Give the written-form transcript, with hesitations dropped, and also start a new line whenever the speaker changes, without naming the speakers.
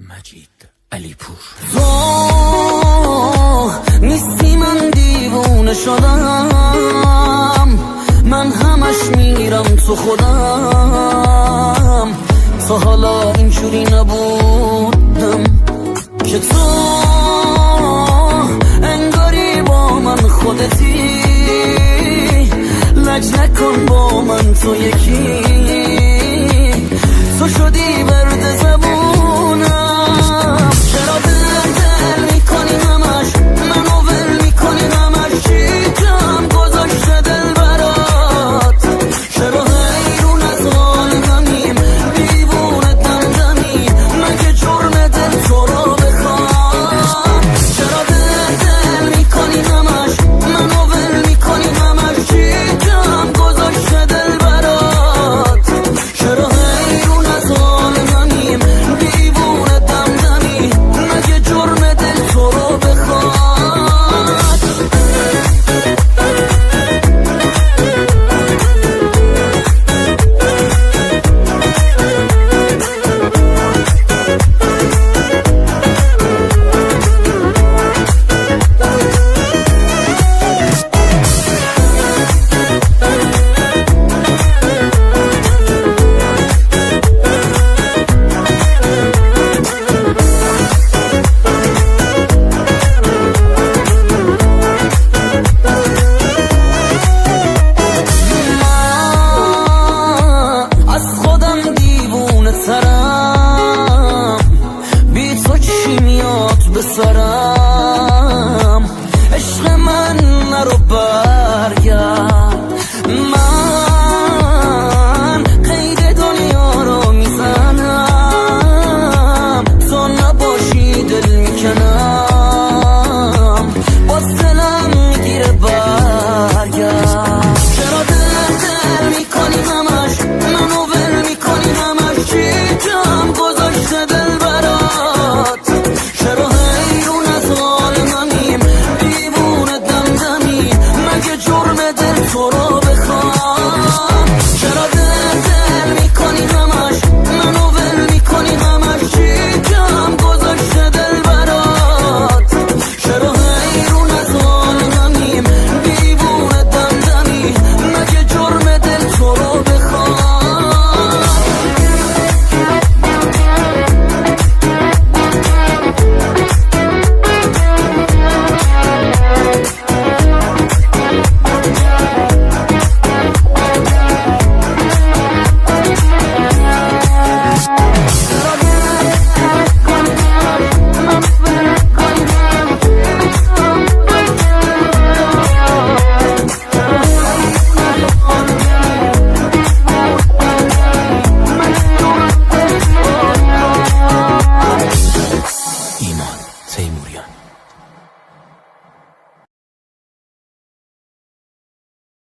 مجید علی پور.
تو نیستی من دیوونه شدم، من همش میرم تو خودم. تا حالا اینجوری نبودم که تو انگاری با من خودتی. لج نکن با من تو یکی، تو شدی برد زبونم. چرا دل میکنی همش منو ول میکنی همش، چی کم گذاشته دل برات؟ چرا حیرون از عالمیم دیوونه دمدمی، مگه جرم دل تو رو بخوام؟ چرا دل میکنی همش منو ول میکنی همش، چی کم گذاشته دل برات؟ چرا حیرون از عالمیم دیوونه دمدمی، مگه جرم دل تو رو بخوام؟ بسرم عشق من نرو برگرد، من قید دنیا رو میزنم، تو نباشی دل میکنم، باز دلم میگیره برگرد. چرا دل میکنی همش منو ول میکنی همش، چی کم گذاشته دل برات؟ چرا تو رو بخوام؟ چرا دل میکنی همش منو ول میکنی همش، چی کم گذاشته دل برات؟ چرا حیرون از عالمیم دیوونه دمدمی، مگه جرم دل تو رو بخوام؟
ایمان تیموریان.